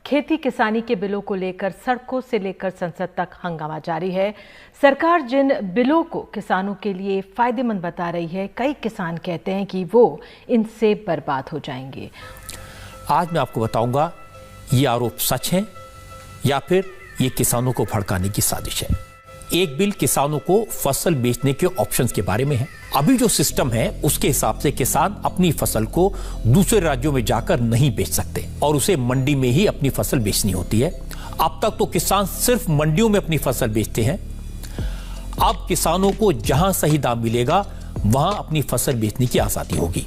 खेती किसानी के बिलों को लेकर सड़कों से लेकर संसद तक हंगामा जारी है। सरकार जिन बिलों को किसानों के लिए फायदेमंद बता रही है, कई किसान कहते हैं कि वो इनसे बर्बाद हो जाएंगे। आज मैं आपको बताऊंगा ये आरोप सच है या फिर ये किसानों को भड़काने की साजिश है। एक बिल किसानों को फसल बेचने के ऑप्शंस के बारे में है। अभी जो सिस्टम है उसके हिसाब से किसान अपनी फसल को दूसरे राज्यों में जाकर नहीं बेच सकते और उसे मंडी में ही अपनी फसल बेचनी होती है। अब तक तो किसान सिर्फ मंडियों में अपनी फसल बेचते हैं। अब किसानों को जहां सही दाम मिलेगा वहां अपनी फसल बेचने की आजादी होगी।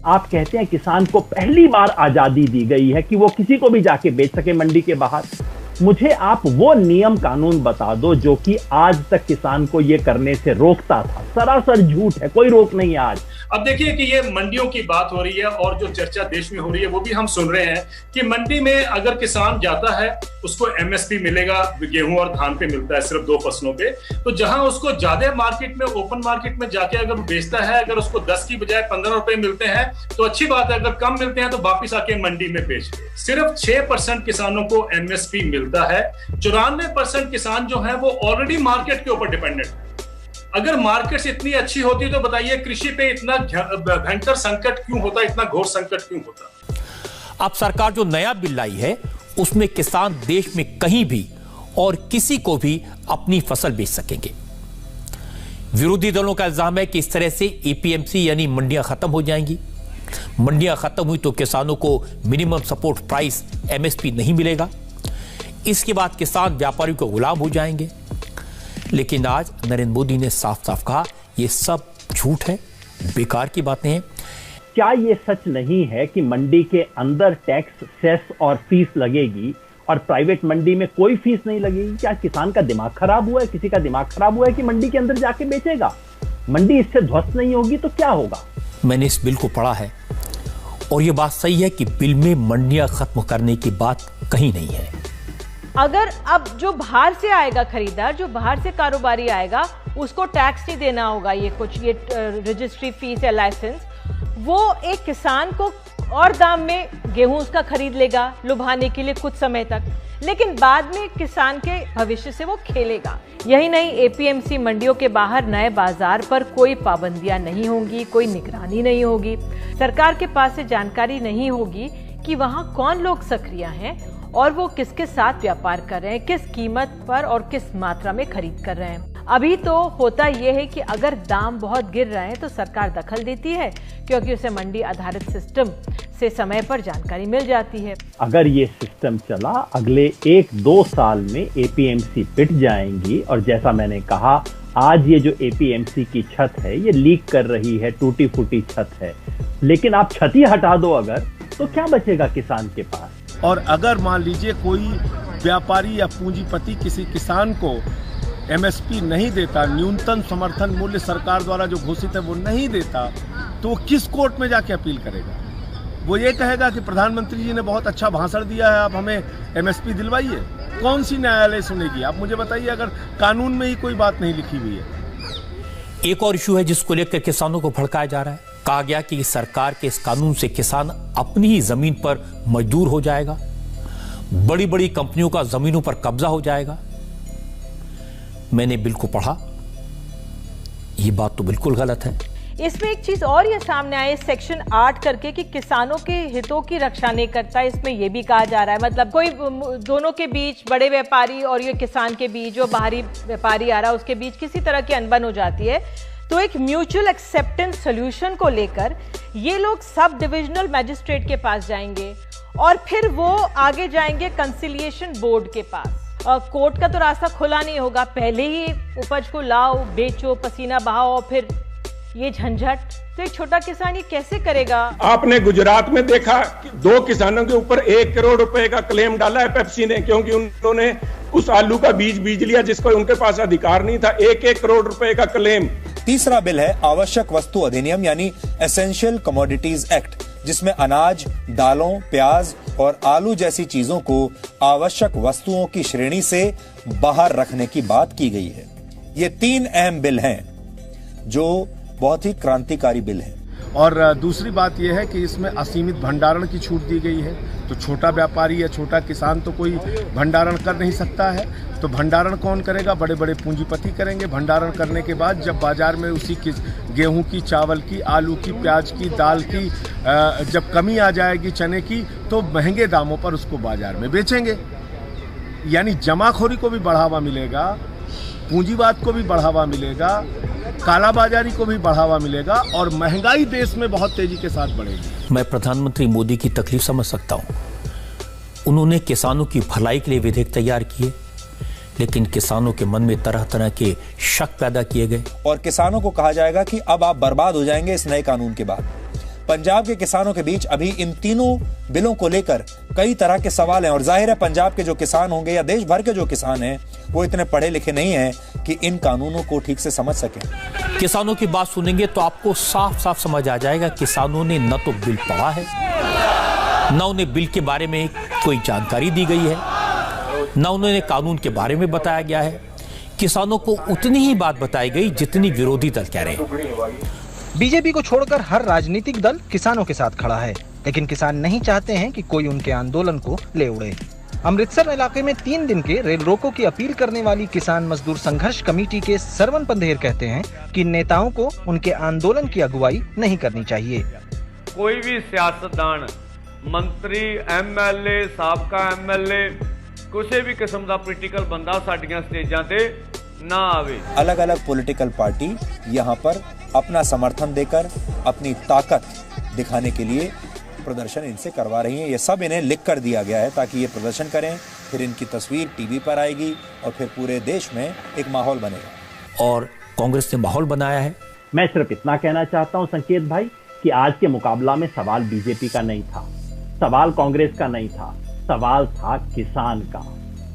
आप कहते हैं किसान को पहली बार आजादी दी गई है कि वो किसी को भी जाके बेच सके मंडी के बाहर। मुझे आप वो नियम कानून बता दो जो कि आज तक किसान को ये करने से रोकता था। सरासर झूठ है, कोई रोक नहीं है आज। अब देखिए कि ये मंडियों की बात हो रही है और जो चर्चा देश में हो रही है वो भी हम सुन रहे हैं कि मंडी में अगर किसान जाता है उसको एमएसपी मिलेगा, गेहूं और धान पे मिलता है सिर्फ 2 फसलों पे। तो जहां उसको ज्यादा मार्केट में, ओपन मार्केट में जाके अगर बेचता है, अगर उसको 10 की बजाय 15 रुपए मिलते हैं तो अच्छी बात है। अगर कम मिलते हैं तो वापिस आके मंडी में बेच दे। सिर्फ 6% किसानों को एमएसपी मिलता है। 94% किसान जो है वो ऑलरेडी मार्केट के ऊपर डिपेंडेंट है। अगर मार्केट इतनी अच्छी होती तो बताइए कृषि पे इतना भयंकर संकट क्यों होता, इतना घोर संकट क्यों होता। अब सरकार जो नया बिल लाई है उसमें किसान देश में कहीं भी और किसी को भी अपनी फसल बेच सकेंगे। विरोधी दलों का इल्जाम है कि इस तरह से एपीएमसी यानी मंडियां खत्म हो जाएंगी। मंडियां खत्म हुई तो किसानों को मिनिमम सपोर्ट प्राइस एमएसपी नहीं मिलेगा। इसके बाद किसान व्यापारियों को गुलाम हो जाएंगे। लेकिन आज नरेंद्र मोदी ने साफ साफ कहा ये सब झूठ है, बेकार की बातें हैं। क्या ये सच नहीं है कि मंडी के अंदर टैक्स, सेस और फीस लगेगी और प्राइवेट मंडी में कोई फीस नहीं लगेगी? क्या किसान का दिमाग खराब हुआ है? किसी का दिमाग खराब हुआ है कि मंडी के अंदर जाके बेचेगा? मंडी इससे ध्वस्त नहीं होगी तो क्या होगा? मैंने इस बिल को पढ़ा है और ये बात सही है कि बिल में मंडियां खत्म करने की बात कहीं नहीं है। अगर अब जो बाहर से आएगा खरीदार, जो बाहर से कारोबारी आएगा, उसको टैक्स नहीं देना होगा, ये रजिस्ट्री फीस या लाइसेंस, वो एक किसान को और दाम में गेहूं उसका खरीद लेगा लुभाने के लिए कुछ समय तक, लेकिन बाद में किसान के भविष्य से वो खेलेगा। यही नहीं, एपीएमसी मंडियों के बाहर नए बाजार पर कोई पाबंदियां नहीं होंगी, कोई निगरानी नहीं होगी। सरकार के पास से जानकारी नहीं होगी कि वहां कौन लोग सक्रिय हैं और वो किसके साथ व्यापार कर रहे हैं, किस कीमत पर और किस मात्रा में खरीद कर रहे हैं। अभी तो होता यह है कि अगर दाम बहुत गिर रहे हैं तो सरकार दखल देती है क्योंकि उसे मंडी आधारित सिस्टम से समय पर जानकारी मिल जाती है। अगर ये सिस्टम चला, अगले 1-2 साल में एपीएमसी पिट जाएंगी। और जैसा मैंने कहा, आज ये जो एपीएमसी की छत है ये लीक कर रही है, टूटी फूटी छत है। लेकिन आप छत ही हटा दो अगर, तो क्या बचेगा किसान के पास? और अगर मान लीजिए कोई व्यापारी या पूंजीपति किसी किसान को एमएसपी नहीं देता, न्यूनतम समर्थन मूल्य सरकार द्वारा जो घोषित है वो नहीं देता, तो किस कोर्ट में जाके अपील करेगा? वो ये कहेगा कि प्रधानमंत्री जी ने बहुत अच्छा भाषण दिया है, आप हमें एमएसपी दिलवाइए। कौन सी न्यायालय सुनेगी? आप मुझे बताइए, अगर कानून में ही कोई बात नहीं लिखी हुई है। एक और इशू है जिसको लेकर किसानों को भड़काया जा रहा है। कहा गया कि सरकार के इस कानून से किसान अपनी ही जमीन पर मजदूर हो जाएगा, बड़ी बड़ी कंपनियों का जमीनों पर कब्जा हो जाएगा। मैंने बिल को पढ़ा, यह बात तो बिल्कुल गलत है। इसमें एक चीज और ये सामने आए, सेक्शन 8 करके कि किसानों के हितों की रक्षा नहीं करता। इसमें यह भी कहा जा रहा है, मतलब कोई दोनों के बीच, बड़े व्यापारी और ये किसान के बीच, जो बाहरी व्यापारी आ रहा है उसके बीच किसी तरह की अनबन हो जाती है तो एक म्यूचुअल एक्सेप्टेंस सॉल्यूशन को लेकर ये लोग सब डिविजनल मैजिस्ट्रेट के पास जाएंगे और फिर वो आगे जाएंगे कंसिलिएशन बोर्ड के पास। कोर्ट का तो रास्ता खुला नहीं होगा, पहले ही उपज को लाओ, बेचो, पसीना बहाओ और फिर ये झंझट। तो एक छोटा किसान ये कैसे करेगा? आपने गुजरात में देखा कि 2 किसानों के ऊपर 1 करोड़ रुपए का क्लेम डाला है पेप्सी ने, क्योंकि उन्होंने उस आलू का बीज लिया जिसको उनके पास अधिकार नहीं था। 1-1 करोड़ रुपए का क्लेम। तीसरा बिल है आवश्यक वस्तु अधिनियम यानी एसेंशियल कमोडिटीज एक्ट, जिसमें अनाज, दालों, प्याज और आलू जैसी चीजों को आवश्यक वस्तुओं की श्रेणी से बाहर रखने की बात की गई है। ये 3 अहम बिल हैं जो बहुत ही क्रांतिकारी बिल हैं। और दूसरी बात यह है कि इसमें असीमित भंडारण की छूट दी गई है। तो छोटा व्यापारी या छोटा किसान तो कोई भंडारण कर नहीं सकता है, तो भंडारण कौन करेगा? बड़े बड़े पूंजीपति करेंगे। भंडारण करने के बाद जब बाजार में उसी की गेहूं की, चावल की, आलू की, प्याज की, दाल की जब कमी आ जाएगी, चने की, तो महंगे दामों पर उसको बाजार में बेचेंगे। यानी जमाखोरी को भी बढ़ावा मिलेगा, पूंजीवाद को भी बढ़ावा मिलेगा, कालाबाजारी को भी बढ़ावा मिलेगा और महंगाई देश में बहुत तेजी के साथ बढ़ेगी। मैं प्रधानमंत्री मोदी की तकलीफ समझ सकता हूं। उन्होंने किसानों की भलाई के लिए विधेयक तैयार किए, लेकिन किसानों के मन में तरह तरह के शक पैदा किए गए और किसानों को कहा जाएगा कि अब आप बर्बाद हो जाएंगे इस नए कानून के बाद। पंजाब के किसानों के बीच अभी इन तीनों बिलों को लेकर कई तरह के सवाल हैं और जाहिर है पंजाब के जो किसान होंगे या देश भर के जो किसान हैं वो इतने पढ़े लिखे नहीं हैं कि इन कानूनों को ठीक से समझ सकें। किसानों की बात सुनेंगे तो आपको साफ साफ समझ आ जाएगा किसानों ने न तो बिल पढ़ा है, न उन्हें बिल के बारे में कोई जानकारी दी गई है, न उन्हें कानून के बारे में बताया गया है। किसानों को उतनी ही बात बताई गई जितनी विरोधी दल कह रहे हैं। बीजेपी को छोड़कर हर राजनीतिक दल किसानों के साथ खड़ा है, लेकिन किसान नहीं चाहते हैं कि कोई उनके आंदोलन को ले उड़े। अमृतसर इलाके में 3 दिन के रेल रोको की अपील करने वाली किसान मजदूर संघर्ष कमेटी के सरवन पंधेर कहते हैं कि नेताओं को उनके आंदोलन की अगुवाई नहीं करनी चाहिए। कोई भी सियासतदान, मंत्री, एमएलए, साबका एमएलए, किसी भी किस्म का पोलिटिकल बंदा साडियां स्टेजां ते ना आवे। अलग अलग पॉलिटिकल पार्टी यहाँ पर अपना समर्थन देकर अपनी ताकत दिखाने के लिए प्रदर्शन इनसे करवा रही हैं। ये सब इन्हें लिख कर दिया गया है ताकि ये प्रदर्शन करें, फिर इनकी तस्वीर टीवी पर आएगी और फिर पूरे देश में एक माहौल बनेगा। और कांग्रेस ने माहौल बनाया है। मैं सिर्फ इतना कहना चाहता हूं संकेत भाई कि आज के मुकाबला में सवाल बीजेपी का नहीं था, सवाल कांग्रेस का नहीं था, सवाल था किसान का।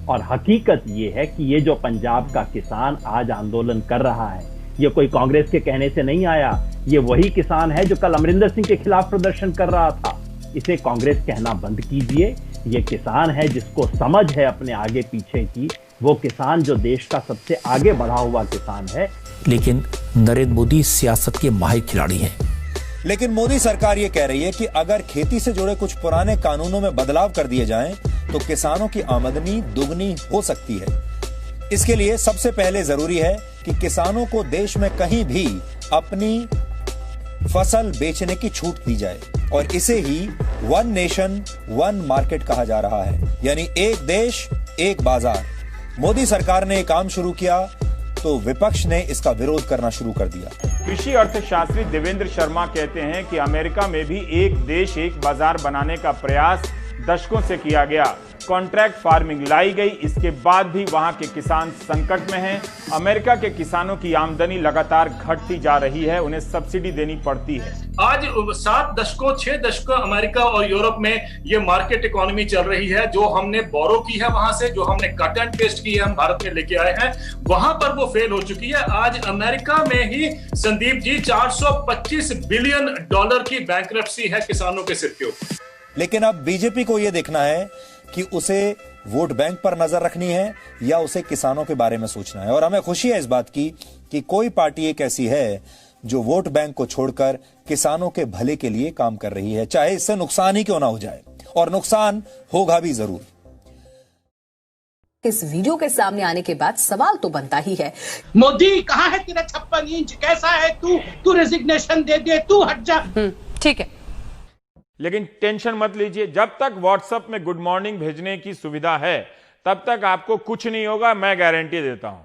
और हकीकत ये है कि ये जो पंजाब का किसान आज आंदोलन कर रहा है, ये कोई कांग्रेस के कहने से नहीं आया। ये वही किसान है जो कल अमरिंदर सिंह के खिलाफ प्रदर्शन कर रहा था। इसे कांग्रेस कहना बंद कीजिए। ये किसान है जिसको समझ है अपने आगे पीछे की, वो किसान जो देश का सबसे आगे बढ़ा हुआ किसान है। लेकिन नरेंद्र मोदी सियासत के माहिर खिलाड़ी हैं। लेकिन मोदी सरकार ये कह रही है कि अगर खेती से जुड़े कुछ पुराने कानूनों में बदलाव कर दिए जाएं, तो किसानों की आमदनी दुगनी हो सकती है। इसके लिए सबसे पहले जरूरी है कि किसानों को देश में कहीं भी अपनी फसल बेचने की छूट दी जाए और इसे ही वन नेशन वन मार्केट कहा जा रहा है, यानी एक देश एक बाजार। मोदी सरकार ने एक काम शुरू किया तो विपक्ष ने इसका विरोध करना शुरू कर दिया। कृषि अर्थशास्त्री देवेंद्र शर्मा कहते हैं कि अमेरिका में भी एक देश एक बाजार बनाने का प्रयास दशकों से किया गया। कॉन्ट्रैक्ट फार्मिंग लाई गई, इसके बाद भी वहां के किसान संकट में हैं। अमेरिका के किसानों की आमदनी लगातार घटती जा रही है, उन्हें सब्सिडी देनी पड़ती है। आज 7 दशकों 6 दशकों अमेरिका और यूरोप में ये मार्केट इकोनॉमी चल रही है। जो हमने बोरो की है वहां से, जो हमने कट एंड पेस्ट की है, हम भारत में लेके आए हैं, वहां पर वो फेल हो चुकी है। आज अमेरिका में ही संदीप जी $425 बिलियन की बैंकरप्सी है किसानों के सिर के ऊपर। लेकिन अब बीजेपी को यह देखना है कि उसे वोट बैंक पर नजर रखनी है या उसे किसानों के बारे में सोचना है। और हमें खुशी है इस बात की कि कोई पार्टी एक ऐसी है जो वोट बैंक को छोड़कर किसानों के भले के लिए काम कर रही है, चाहे इससे नुकसान ही क्यों ना हो जाए, और नुकसान होगा भी जरूर। इस वीडियो के सामने आने के बाद सवाल तो बनता ही है, मोदी कहाँ है तेरा 56 इंच, कैसा है तू रेजिग्नेशन दे दे, तू हट जा। ठीक है, लेकिन टेंशन मत लीजिए, जब तक व्हाट्सएप में गुड मॉर्निंग भेजने की सुविधा है तब तक आपको कुछ नहीं होगा, मैं गारंटी देता हूं।